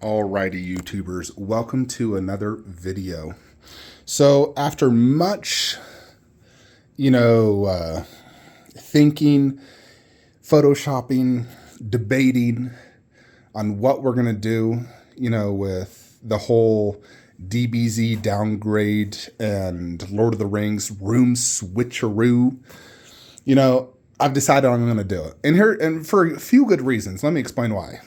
Alrighty, YouTubers, welcome to another video. So after much, thinking, photoshopping, debating on what we're going to do, with the whole DBZ downgrade and Lord of the Rings room switcheroo, I've decided I'm going to do it. And for a few good reasons. Let me explain why.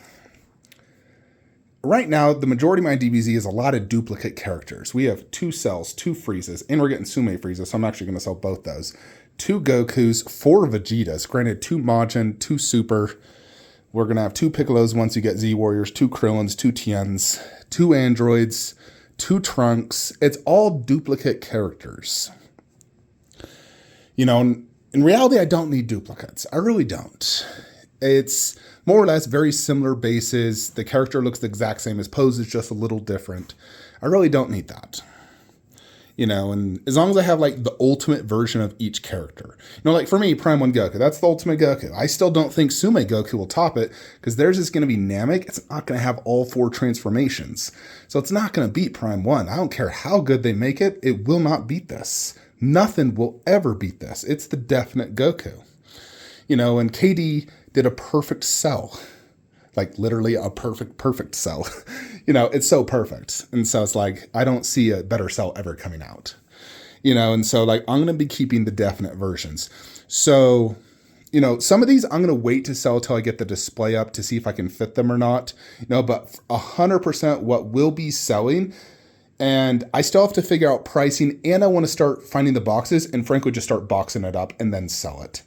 Right now, the majority of my DBZ is a lot of duplicate characters. We have 2 Cells, 2 Freezes, and we're getting Sume Frieza, so I'm actually going to sell both those. 2 Gokus, 4 Vegetas, granted 2 Majin, 2 Super. We're going to have 2 Piccolos once you get Z Warriors, 2 Krillins, 2 Tiens, 2 Androids, 2 Trunks. It's all duplicate characters. In reality, I don't need duplicates. I really don't. It's more or less very similar bases. The character looks the exact same. His pose is just a little different. I really don't need that. And as long as I have like the ultimate version of each character. Like for me, Prime 1 Goku, that's the ultimate Goku. I still don't think Sume Goku will top it because theirs is going to be Namek. It's not going to have all 4 transformations. So it's not going to beat Prime 1. I don't care how good they make it. It will not beat this. Nothing will ever beat this. It's the definite Goku. And KD did a perfect cell, like literally a perfect cell. It's so perfect. And so it's like, I don't see a better cell ever coming out, and so like, I'm going to be keeping the definite versions. So, some of these I'm going to wait to sell till I get the display up to see if I can fit them or not, but 100% what will be selling. And I still have to figure out pricing, and I want to start finding the boxes and frankly, just start boxing it up and then sell it.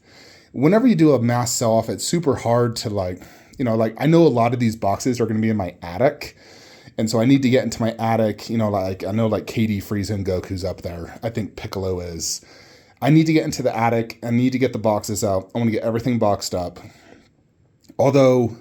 Whenever you do a mass sell-off, it's super hard to I know a lot of these boxes are going to be in my attic. And so I need to get into my attic, I know KD, Frieza, and Goku's up there. I think Piccolo is. I need to get into the attic. I need to get the boxes out. I want to get everything boxed up. Although,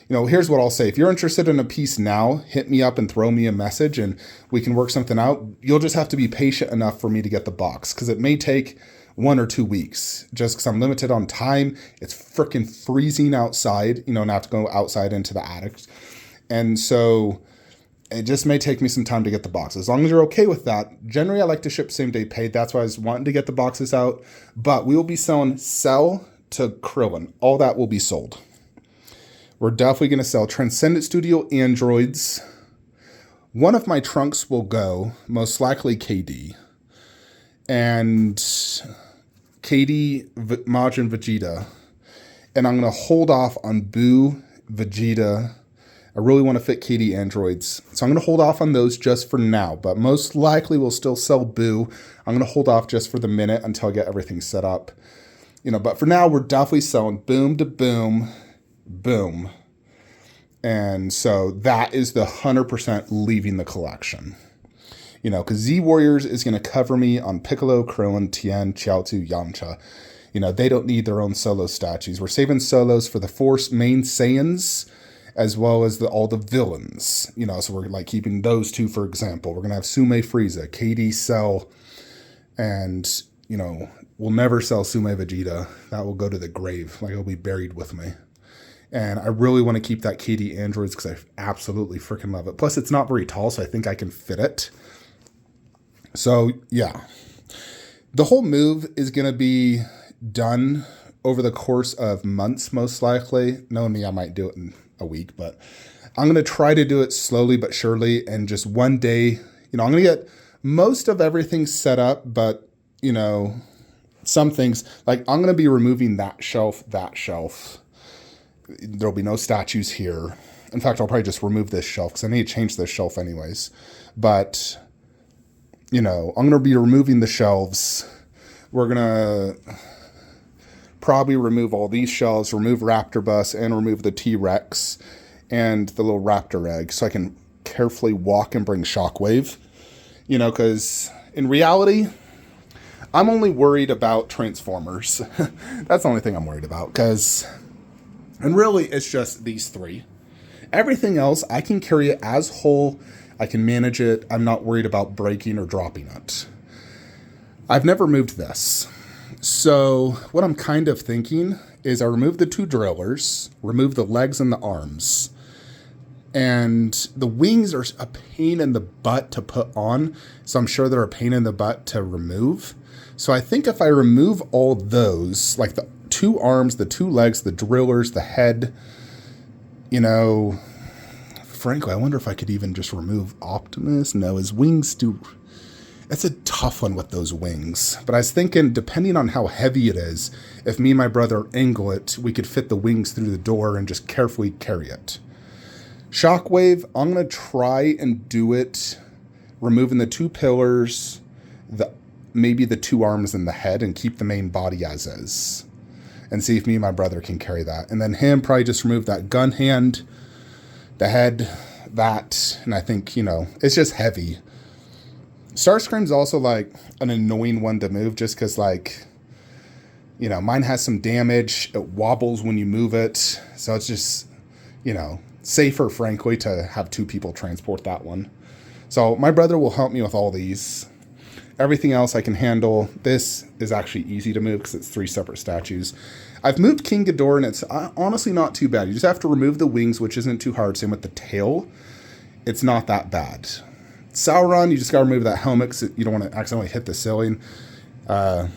here's what I'll say. If you're interested in a piece now, hit me up and throw me a message and we can work something out. You'll just have to be patient enough for me to get the box because it may take 1 or 2 weeks, just because I'm limited on time. It's freaking freezing outside, and I have to go outside into the attic. And so it just may take me some time to get the box. As long as you're okay with that, generally I like to ship same day paid. That's why I was wanting to get the boxes out. But we will be selling Cell to Krillin. All that will be sold. We're definitely going to sell Transcendent Studio Androids. One of my Trunks will go, most likely KD. And KD, Majin, Vegeta. And I'm going to hold off on Boo, Vegeta. I really want to fit KD androids. So I'm going to hold off on those just for now. But most likely we'll still sell Boo. I'm going to hold off just for the minute until I get everything set up. But for now, we're definitely selling Boom to Boom, Boom. And so that is the 100% leaving the collection. Because Z Warriors is going to cover me on Piccolo, Krillin, Tien, Chiaotzu, Yamcha. They don't need their own solo statues. We're saving solos for the 4 main Saiyans, as well as all the villains. So we're keeping those 2, for example. We're going to have Sume Frieza, KD Cell, and, we'll never sell Sume Vegeta. That will go to the grave. It'll be buried with me. And I really want to keep that KD Androids because I absolutely freaking love it. Plus, it's not very tall, so I think I can fit it. So, yeah. The whole move is going to be done over the course of months, most likely. Knowing me, I might do it in a week, but I'm going to try to do it slowly but surely. And just one day, I'm going to get most of everything set up, but, some things, I'm going to be removing that shelf. There'll be no statues here. In fact, I'll probably just remove this shelf because I need to change this shelf anyways. But, I'm going to be removing the shelves. We're going to probably remove all these shelves, remove Raptor Bus, and remove the T-Rex and the little Raptor egg so I can carefully walk and bring Shockwave. Because in reality, I'm only worried about Transformers. That's the only thing I'm worried about. And really, it's just these 3. Everything else, I can carry it as whole. I can manage it. I'm not worried about breaking or dropping it. I've never moved this. So what I'm kind of thinking is I remove the 2 drillers, remove the legs and the arms, And the wings are a pain in the butt to put on, so I'm sure they're a pain in the butt to remove. So I think if I remove all those, like the 2 arms, the 2 legs, the drillers, the head, you know, frankly, I wonder if I could even just remove Optimus. No, his wings do. It's a tough one with those wings. But I was thinking, depending on how heavy it is, if me and my brother angle it, we could fit the wings through the door and just carefully carry it. Shockwave, I'm going to try and do it, removing the 2 pillars, maybe the 2 arms and the head, and keep the main body as is. And see if me and my brother can carry that. And then him, probably just remove that gun hand, the head, that, and I think, you know, it's just heavy. Starscream's also, like, an annoying one to move just because, like, you know, mine has some damage. It wobbles when you move it. So it's just, you know, safer, frankly, to have 2 people transport that one. So my brother will help me with all these. Everything else I can handle. This is actually easy to move because it's 3 separate statues. I've moved King Ghidorah, and it's honestly not too bad. You just have to remove the wings, which isn't too hard. Same with the tail. It's not that bad. Sauron, you just got to remove that helmet because you don't want to accidentally hit the ceiling. But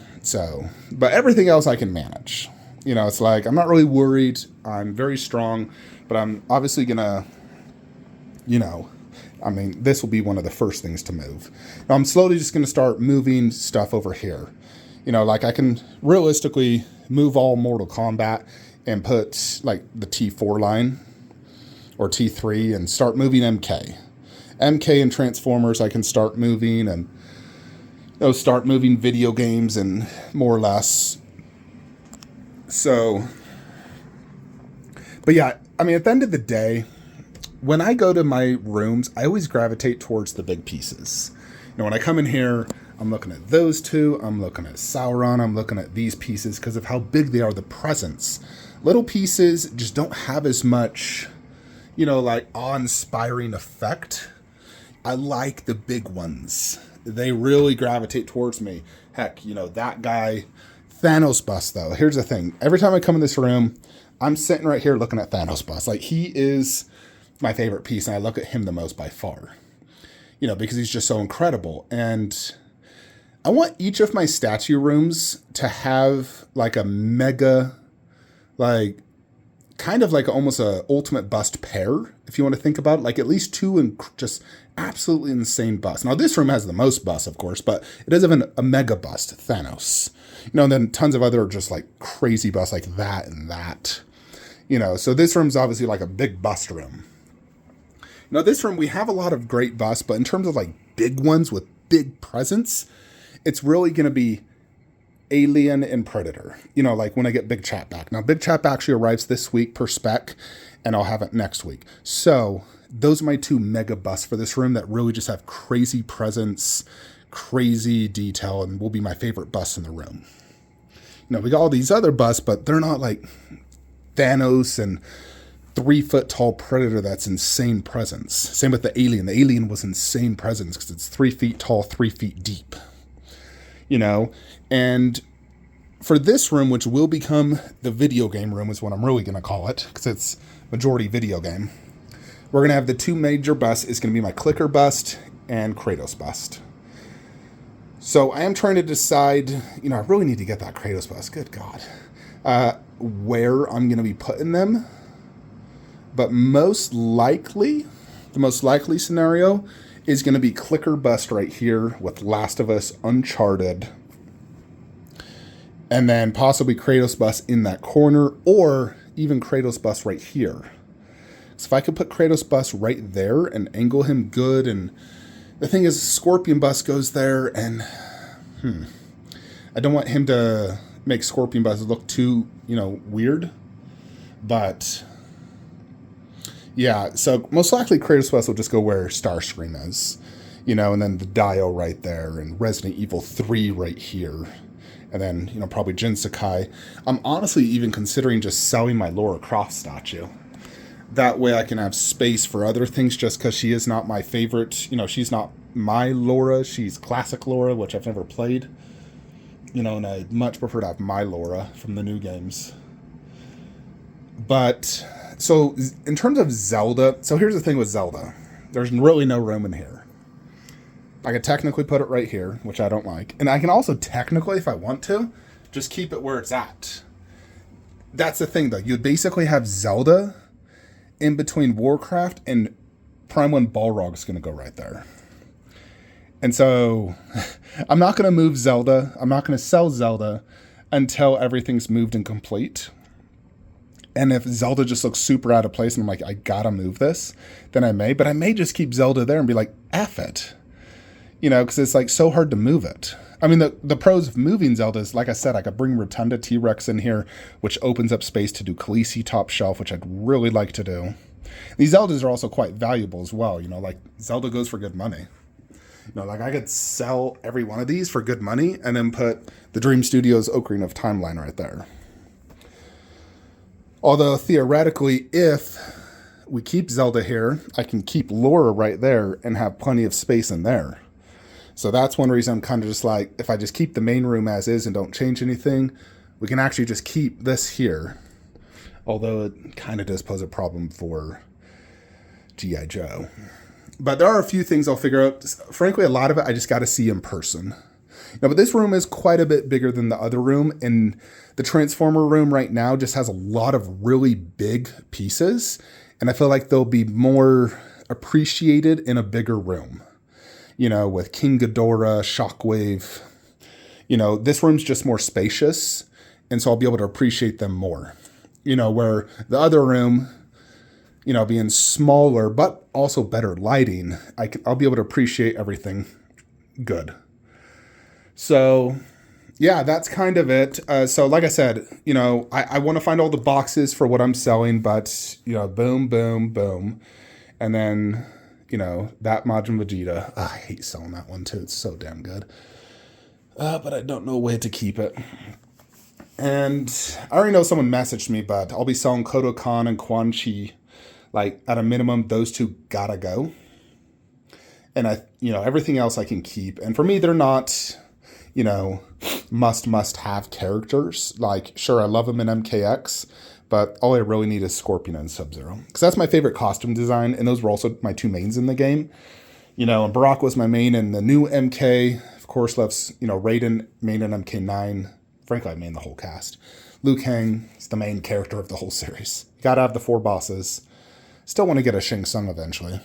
everything else I can manage. You know, it's like, I'm not really worried. I'm very strong, but I'm obviously going to, you know, I mean, this will be one of the first things to move. Now, I'm slowly just going to start moving stuff over here. You know, like I can realistically move all Mortal Kombat and put like the T4 line or T3 and start moving MK. MK and Transformers I can start moving, and you know, start moving video games and more or less. So, but yeah, I mean, at the end of the day, when I go to my rooms, I always gravitate towards the big pieces. You know, when I come in here, I'm looking at those 2, I'm looking at Sauron, I'm looking at these pieces because of how big they are, the presence. Little pieces just don't have as much, you know, like awe-inspiring effect. I like the big ones. They really gravitate towards me. Heck, you know, that guy, Thanos bust though. Here's the thing. Every time I come in this room, I'm sitting right here looking at Thanos bust. Like, he is my favorite piece, and I look at him the most by far. You know, because he's just so incredible. And I want each of my statue rooms to have like a mega, like, kind of like almost a ultimate bust pair, if you want to think about it. Like at least 2 and just absolutely insane busts. Now this room has the most busts, of course, but it does have a mega bust, Thanos. You know, and then tons of other just like crazy busts like that and that. You know, so this room's obviously like a big bust room. Now this room, we have a lot of great busts, but in terms of like big ones with big presence, it's really going to be Alien and Predator. You know, like when I get Big Chat back. Now, Big Chat actually arrives this week per spec, and I'll have it next week. So those are my 2 mega busts for this room that really just have crazy presence, crazy detail, and will be my favorite busts in the room. You know, we got all these other busts, but they're not like Thanos and 3-foot tall Predator that's insane presence. Same with the Alien. The Alien was insane presence because it's 3 feet tall, 3 feet deep. You know, and for this room, which will become the video game room is what I'm really going to call it, because it's majority video game, we're going to have the 2 major busts. It's going to be my Clicker bust and Kratos bust. So I am trying to decide, you know, I really need to get that Kratos bust. Good God. Where I'm going to be putting them. But most likely, the most likely scenario is going to be Clicker bust right here with Last of Us Uncharted. And then possibly Kratos bust in that corner, or even Kratos bust right here. So if I could put Kratos bust right there and angle him good, and the thing is Scorpion bust goes there, and I don't want him to make Scorpion bust look too, you know, weird. But yeah, so most likely Kratos bust will just go where Starscream is, you know, and then the Dio right there, and Resident Evil 3 right here, and then, you know, probably Jin Sakai. I'm honestly even considering just selling my Lara Croft statue. That way I can have space for other things, just because she is not my favorite. You know, she's not my Lara. She's classic Lara, which I've never played. You know, and I'd much prefer to have my Lara from the new games. But So in terms of Zelda, so here's the thing with Zelda. There's really no room in here. I could technically put it right here, which I don't like. And I can also technically, if I want to, just keep it where it's at. That's the thing, though. You basically have Zelda in between Warcraft, and Prime 1 Balrog is going to go right there. And so I'm not going to move Zelda. I'm not going to sell Zelda until everything's moved and complete. And if Zelda just looks super out of place and I'm like, I gotta move this, then I may. But I may just keep Zelda there and be like, F it. You know, because it's like so hard to move it. I mean, the pros of moving Zelda is, like I said, I could bring Rotunda T-Rex in here, which opens up space to do Khaleesi top shelf, which I'd really like to do. These Zeldas are also quite valuable as well. You know, like Zelda goes for good money. You know, like I could sell every one of these for good money and then put the Dream Studios Ocarina of Timeline right there. Although, theoretically, if we keep Zelda here, I can keep Laura right there and have plenty of space in there. So that's one reason I'm kind of just like, if I just keep the main room as is and don't change anything, we can actually just keep this here. Although it kind of does pose a problem for G.I. Joe. But there are a few things I'll figure out. Frankly, a lot of it I just got to see in person. Now, but this room is quite a bit bigger than the other room, and the Transformer room right now just has a lot of really big pieces, and I feel like they'll be more appreciated in a bigger room. You know, with King Ghidorah, Shockwave. You know, this room's just more spacious, and so I'll be able to appreciate them more. You know, where the other room, you know, being smaller, but also better lighting, I'll be able to appreciate everything good. So, yeah, that's kind of it. So, like I said, you know, I want to find all the boxes for what I'm selling, but, you know, boom, boom, boom. And then, you know, that Majin Vegeta. Oh, I hate selling that one, too. It's so damn good. But I don't know a way to keep it. And I already know someone messaged me, but I'll be selling Kodo Kan and Quan Chi. Like, at a minimum, those two gotta go. And you know, everything else I can keep. And for me, they're not, you know, must have characters. Like, sure, I love them in MKX, but all I really need is Scorpion and Sub-Zero. Because that's my favorite costume design, and those were also my two mains in the game. You know, and Baraka was my main in the new MK. Of course, loves, you know, Raiden, main in MK9. Frankly, I main the whole cast. Liu Kang is the main character of the whole series. Gotta have the 4 bosses. Still want to get a Shang Tsung eventually.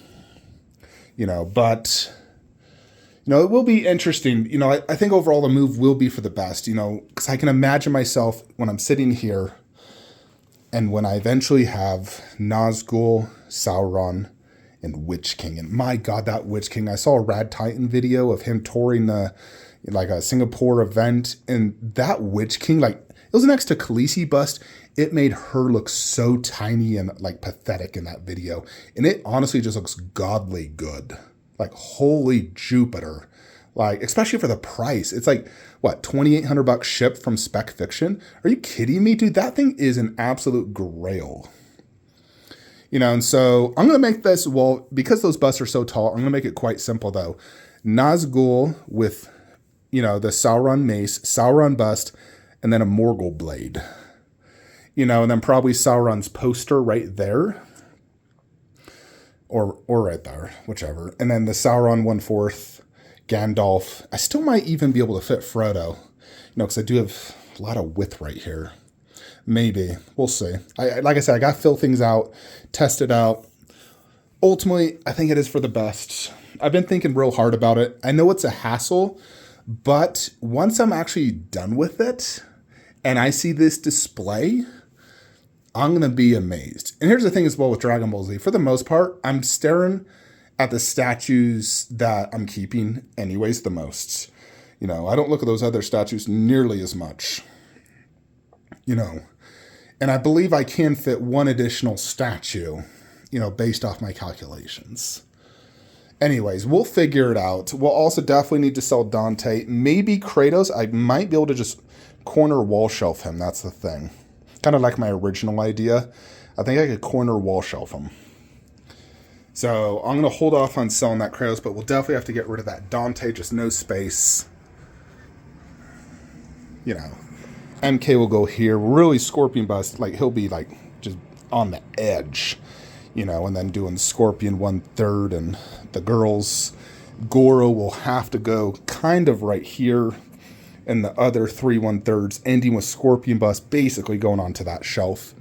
You know, but, you know, it will be interesting. You know, I think overall the move will be for the best, you know, because I can imagine myself when I'm sitting here and when I eventually have Nazgul, Sauron, and Witch King. And my God, that Witch King, I saw a Rad Titan video of him touring the, like a Singapore event, and that Witch King, like, it was next to Khaleesi bust. It made her look so tiny and like pathetic in that video. And it honestly just looks godly good. Like, holy Jupiter. Like, especially for the price. It's like, what, $2,800 shipped from Spec Fiction? Are you kidding me, dude? That thing is an absolute grail. You know, and so I'm going to make this, well, because those busts are so tall, I'm going to make it quite simple, though. Nazgul with, you know, the Sauron mace, Sauron bust, and then a Morgul blade. You know, and then probably Sauron's poster right there. Or right there, whichever. And then the Sauron 1/4, Gandalf. I still might even be able to fit Frodo. You know, because I do have a lot of width right here. Maybe. We'll see. Like I said, I got to fill things out, test it out. Ultimately, I think it is for the best. I've been thinking real hard about it. I know it's a hassle, but once I'm actually done with it, and I see this display, I'm going to be amazed. And here's the thing as well with Dragon Ball Z. For the most part, I'm staring at the statues that I'm keeping anyways the most. You know, I don't look at those other statues nearly as much. You know, and I believe I can fit one additional statue, you know, based off my calculations. Anyways, we'll figure it out. We'll also definitely need to sell Dante. Maybe Kratos. I might be able to just corner wall shelf him. That's the thing. Kind of like my original idea. I think I could corner wall shelf him. So I'm going to hold off on selling that Kratos, but we'll definitely have to get rid of that Dante. Just no space. You know. MK will go here. Really Scorpion bust. Like, he'll be like just on the edge, you know, and then doing Scorpion 1/3, and the girls, Goro will have to go kind of right here, and the other 3 1/3 ending with Scorpion Bust basically going onto that shelf.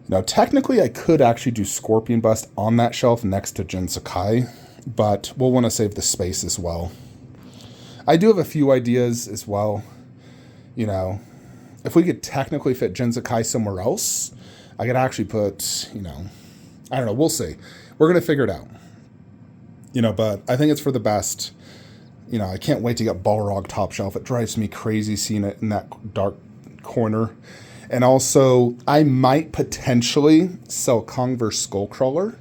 Now, technically, I could actually do Scorpion Bust on that shelf next to Jin Sakai, but we'll want to save the space as well. I do have a few ideas as well. You know, if we could technically fit Jin Sakai somewhere else, I could actually put, you know, I don't know, we'll see. We're going to figure it out. You know, but I think it's for the best. You know, I can't wait to get Balrog top shelf. It drives me crazy seeing it in that dark corner. And also, I might potentially sell Kong vs. Skullcrawler,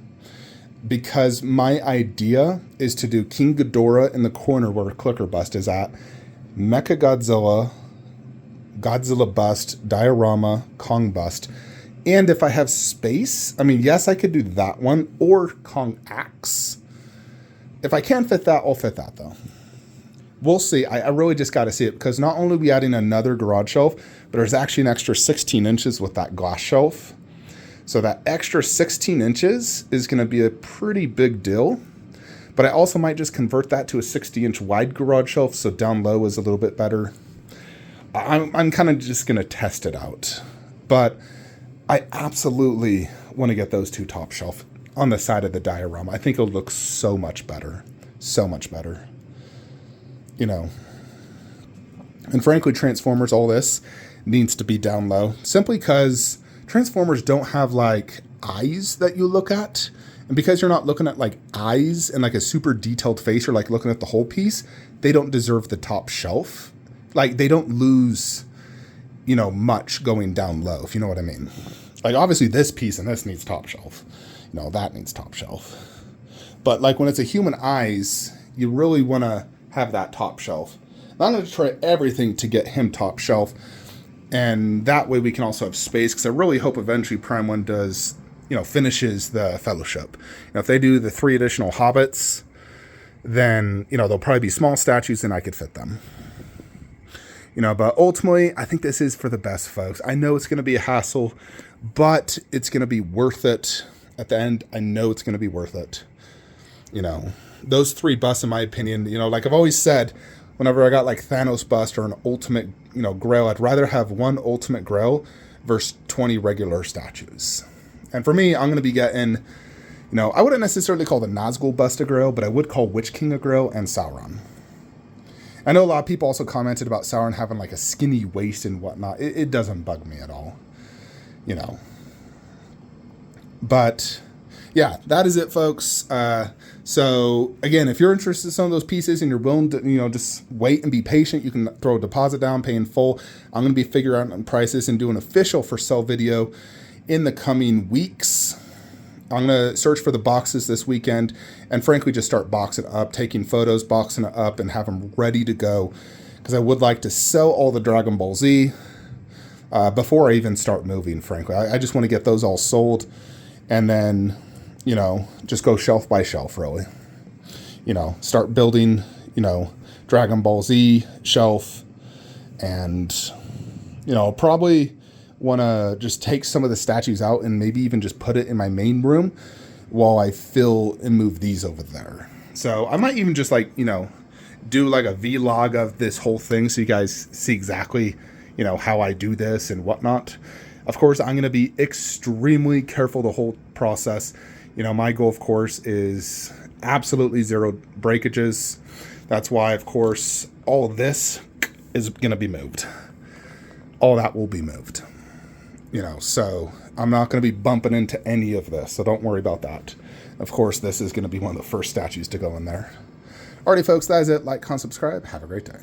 because my idea is to do King Ghidorah in the corner where Clicker Bust is at, Mecha Godzilla, Godzilla Bust, Diorama, Kong Bust. And if I have space, I mean, yes, I could do that one, or Kong Axe. If I can't fit that, I'll fit that, though. We'll see. I really just got to see it, because not only are we adding another garage shelf, but there's actually an extra 16 inches with that glass shelf. So that extra 16 inches is going to be a pretty big deal. But I also might just convert that to a 60-inch wide garage shelf, so down low is a little bit better. I'm kind of just going to test it out. But I absolutely want to get those two top shelf on the side of the diorama. I think it'll look so much better. So much better. You know. And frankly, Transformers, all this needs to be down low. Simply because Transformers don't have like eyes that you look at. And because you're not looking at like eyes and like a super detailed face, you're like looking at the whole piece, they don't deserve the top shelf. Like they don't lose, you know, much going down low, if you know what I mean. Like obviously this piece and this needs top shelf. You know, that needs top shelf. But like when it's a human eyes, you really want to have that top shelf. I'm going to try everything to get him top shelf. And that way we can also have space, because I really hope eventually Prime 1 does, you know, finishes the Fellowship. You know, if they do the 3 additional Hobbits, then, you know, there'll probably be small statues and I could fit them. You know, but ultimately, I think this is for the best, folks. I know it's going to be a hassle, but it's going to be worth it. At the end, I know it's going to be worth it. You know, those 3 busts, in my opinion, you know, like I've always said, whenever I got like Thanos bust or an ultimate, you know, Grail, I'd rather have 1 ultimate Grail versus 20 regular statues. And for me, I'm going to be getting, you know, I wouldn't necessarily call the Nazgul bust a Grail, but I would call Witch King a Grail and Sauron. I know a lot of people also commented about Sauron having like a skinny waist and whatnot. It doesn't bug me at all, you know. But yeah, that is it, folks. So again, if you're interested in some of those pieces and you're willing to, you know, just wait and be patient, you can throw a deposit down, pay in full. I'm going to be figuring out prices and do an official for sale video in the coming weeks. I'm going to search for the boxes this weekend and frankly just start boxing up, taking photos, boxing it up, and have them ready to go, because I would like to sell all the Dragon Ball Z before I even start moving, frankly. I just want to get those all sold and then, you know, just go shelf by shelf, really. You know, start building, you know, Dragon Ball Z shelf, and, you know, probably want to just take some of the statues out and maybe even just put it in my main room while I fill and move these over there. So I might even just like, you know, do like a vlog of this whole thing so you guys see exactly, you know, how I do this and whatnot. Of course, I'm going to be extremely careful the whole process. You know, my goal, of course, is absolutely 0 breakages. That's why, of course, all of this is going to be moved. All that will be moved. You know, so I'm not going to be bumping into any of this, so don't worry about that. Of course, this is going to be one of the first statues to go in there. Alrighty, folks, that is it. Like, comment, subscribe. Have a great day.